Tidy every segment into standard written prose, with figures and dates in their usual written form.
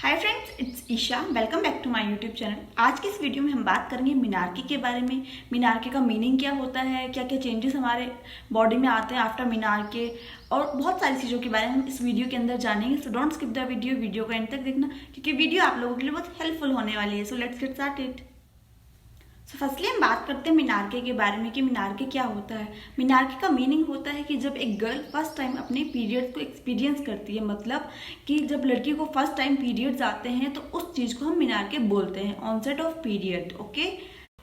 Hi friends, it's Isha. Welcome back to my YouTube channel. आज की इस वीडियो में हम बात करेंगे मिनार्की के बारे में। मिनार्की का मीनिंग क्या होता है, क्या क्या चेंजेस हमारे बॉडी में आते हैं आफ्टर मिनार्की, और बहुत सारी चीज़ों के बारे में हम इस वीडियो के अंदर जानेंगे। So don't skip the video को एंड तक देखना, क्योंकि वीडियो आप लोगों के लिए बहुत हेल्पफुल होने वाली है। So let's get started. So firstly हम बात करते हैं मिनार्की के बारे में कि मिनार्की क्या होता है। मिनार्की का मीनिंग होता है कि जब एक गर्ल फर्स्ट टाइम अपने पीरियड्स को एक्सपीरियंस करती है, मतलब कि जब लड़की को फर्स्ट टाइम पीरियड्स आते हैं तो उस चीज़ को हम मिनार्की बोलते हैं, onset of period. Okay,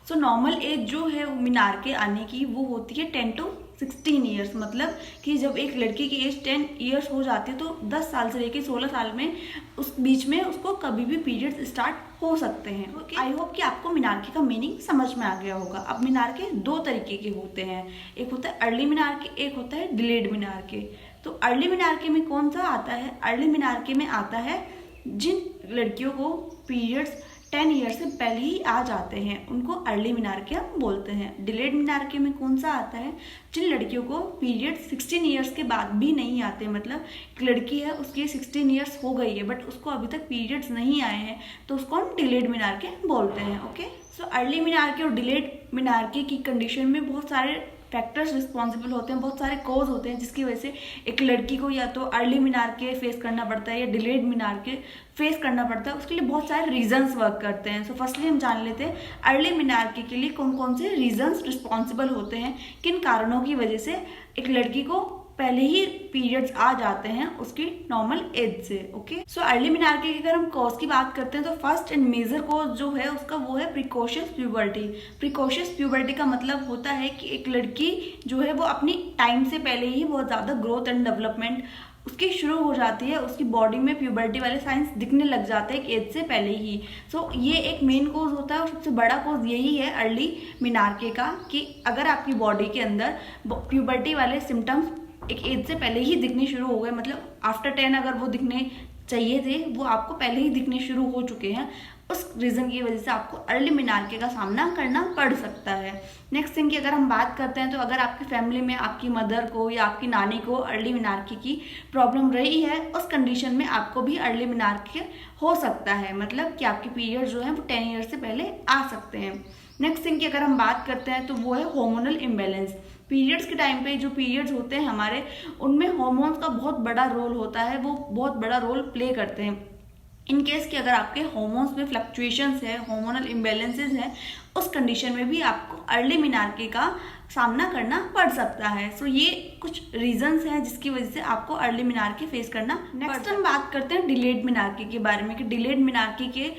so normal age जो है मिनार्के आने की वो होती है 10 to 16 ईयर्स। मतलब कि जब एक लड़की की एज 10 ईयर्स हो जाती है तो 10 साल से लेकर 16 साल में उस बीच में उसको कभी भी पीरियड्स स्टार्ट हो सकते हैं। ओके, आई होप कि आपको मिनार्के का मीनिंग समझ में आ गया होगा। अब मिनार्के दो तरीके के होते हैं, एक होता है अर्ली मिनार्के, एक होता है डिलेड मिनार्के। तो अर्ली मिनार्के में कौन सा आता है? अर्ली मिनार्के में आता है जिन लड़कियों को पीरियड्स 10 ईयर से पहले ही आ जाते हैं, उनको अर्ली मिनार्के हम बोलते हैं। डिलेड मिनार्के में कौन सा आता है? जिन लड़कियों को पीरियड 16 ईयर्स के बाद भी नहीं आते, मतलब एक लड़की है उसकी 16 ईयर्स हो गई है बट उसको अभी तक पीरियड्स नहीं आए हैं, तो उसको हम डिलेड मिनार्के बोलते हैं। ओके, सो अर्ली मिनार्के और डिलेड मिनार्के की कंडीशन में बहुत सारे फैक्टर्स रिस्पॉन्सिबल होते हैं, बहुत सारे कॉज होते हैं जिसकी वजह से एक लड़की को या तो अर्ली मिनार्के फेस करना पड़ता है या डिलेड मिनार्के फेस करना पड़ता है। उसके लिए बहुत सारे रीजंस वर्क करते हैं। सो फर्स्टली हम जान लेते हैं अर्ली मिनार्के के लिए कौन कौन से रीजंस रिस्पॉन्सिबल होते हैं, किन कारणों की वजह से एक लड़की को पहले ही पीरियड्स आ जाते हैं उसकी नॉर्मल एज से। ओके, सो अर्ली मिनार्के की अगर हम कॉज की बात करते हैं तो फर्स्ट एंड मेजर कॉज जो है उसका वो है प्रिकॉशियस प्यूबर्टी। प्रिकॉशियस प्यूबर्टी का मतलब होता है कि एक लड़की जो है वो अपनी टाइम से पहले ही बहुत ज़्यादा ग्रोथ एंड डेवलपमेंट उसकी शुरू हो जाती है, उसकी बॉडी में प्यूबर्टी वाले साइंस दिखने लग जाते हैं एक एज से पहले ही। सो ये एक मेन कॉज होता है और सबसे बड़ा कॉज यही है अर्ली मिनार्के का, कि अगर आपकी बॉडी के अंदर प्यूबर्टी वाले सिम्टम्स एक एज से पहले ही दिखने शुरू हो गए, मतलब आफ्टर 10 अगर वो दिखने चाहिए थे वो आपको पहले ही दिखने शुरू हो चुके हैं, उस रीज़न की वजह से आपको अर्ली मिनार्के का सामना करना पड़ सकता है। नेक्स्ट थिंग की अगर हम बात करते हैं तो अगर आपकी फैमिली में आपकी मदर को या आपकी नानी को अर्ली मिनार्के की प्रॉब्लम रही है, उस कंडीशन में आपको भी अर्ली मिनार्के हो सकता है, मतलब कि आपके पीरियड जो है वो 10 ईयर से पहले आ सकते हैं। नेक्स्ट थिंग की अगर हम बात करते हैं तो वो है हार्मोनल इम्बैलेंस। पीरियड्स के टाइम पे जो पीरियड्स होते हैं हमारे, उनमें हार्मोन्स का बहुत बड़ा रोल होता है, वो बहुत बड़ा रोल प्ले करते हैं। इन केस कि अगर आपके हार्मोन्स में फ्लक्चुएशंस है, हार्मोनल इम्बैलेंसेस है, उस कंडीशन में भी आपको अर्ली मिनार्के का सामना करना पड़ सकता है। सो ये कुछ रीजंस हैं जिसकी वजह से आपको अर्ली मिनार्के फेस करना। नेक्स्ट हम बात करते हैं डिलेड मिनार्के के बारे में कि डिलेड मिनार्के के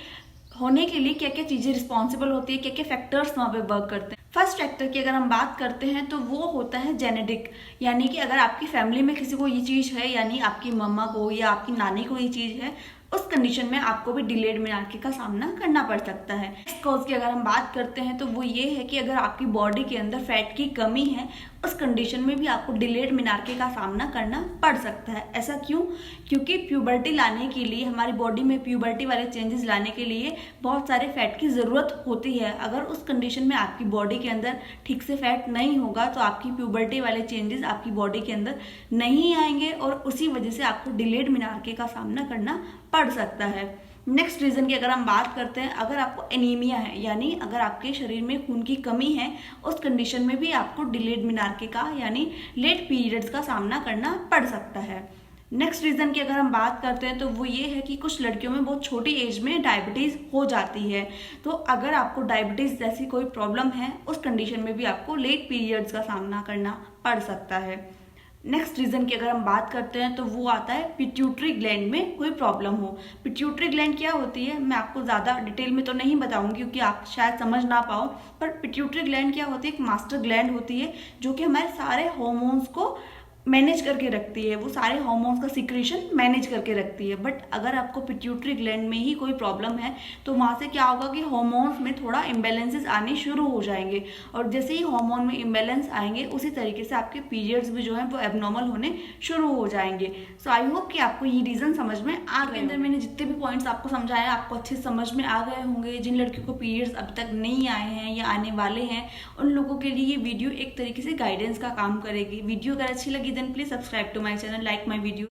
होने के लिए क्या क्या चीज़ें रिस्पॉन्सिबल होती है, क्या क्या फैक्टर्स वहाँ पे वर्क करते हैं। फर्स्ट फैक्टर की अगर हम बात करते हैं तो वो होता है जेनेटिक, यानी कि अगर आपकी फैमिली में किसी को ये चीज़ है, यानी आपकी मम्मा को या आपकी नानी को ये चीज़ है, उस कंडीशन में आपको भी डिलेड मिनार्के का सामना करना पड़ सकता है। नेक्स्ट कॉज की अगर हम बात करते हैं तो वो ये है कि अगर आपकी बॉडी के अंदर फैट की कमी है, उस कंडीशन में भी आपको डिलेड मिनार्के का सामना करना पड़ सकता है। ऐसा क्यों? क्योंकि प्यूबर्टी लाने के लिए, हमारी बॉडी में प्यूबर्टी वाले चेंजेस लाने के लिए बहुत सारे फैट की ज़रूरत होती है। अगर उस कंडीशन में आपकी बॉडी के अंदर ठीक से फैट नहीं होगा तो आपकी प्यूबर्टी वाले चेंजेस आपकी बॉडी के अंदर नहीं आएंगे और उसी वजह से आपको डिलेड मिनार्के का सामना करना पड़ सकता है। नेक्स्ट रीज़न की अगर हम बात करते हैं, अगर आपको एनीमिया है, यानी अगर आपके शरीर में खून की कमी है, उस कंडीशन में भी आपको डिलेड मिनार्के का यानी लेट पीरियड्स का सामना करना पड़ सकता है। नेक्स्ट रीज़न की अगर हम बात करते हैं तो वो ये है कि कुछ लड़कियों में बहुत छोटी एज में डायबिटीज़ हो जाती है। तो अगर आपको डायबिटीज़ जैसी कोई प्रॉब्लम है, उस कंडीशन में भी आपको लेट पीरियड्स का सामना करना पड़ सकता है। नेक्स्ट रीज़न की अगर हम बात करते हैं तो वो आता है पिट्यूटरी ग्लैंड में कोई प्रॉब्लम हो। पिट्यूटरी ग्लैंड क्या होती है मैं आपको ज़्यादा डिटेल में तो नहीं बताऊंगी क्योंकि आप शायद समझ ना पाओ, पर पिट्यूटरी ग्लैंड क्या होती है? एक मास्टर ग्लैंड होती है जो कि हमारे सारे हार्मोन्स को मैनेज करके रखती है, वो सारे हार्मोन्स का सिक्रीशन मैनेज करके रखती है। बट अगर आपको पिट्यूटरी ग्लैंड में ही कोई प्रॉब्लम है तो वहाँ से क्या होगा कि हार्मोन्स में थोड़ा इम्बैलेंसेस आने शुरू हो जाएंगे, और जैसे ही हार्मोन में इम्बैलेंस आएंगे उसी तरीके से आपके पीरियड्स भी जो है वो एबनॉर्मल होने शुरू हो जाएंगे। सो आई होप कि आपको ये रीज़न समझ में आ गए। अंदर मैंने जितने भी पॉइंट्स आपको समझाया आपको अच्छे समझ में आ गए होंगे। जिन लड़कियों को पीरियड्स अभी तक नहीं आए हैं या आने वाले हैं, उन लोगों के लिए ये वीडियो एक तरीके से गाइडेंस का काम करेगी। वीडियो अगर अच्छी लगी then please subscribe to my channel, like my video.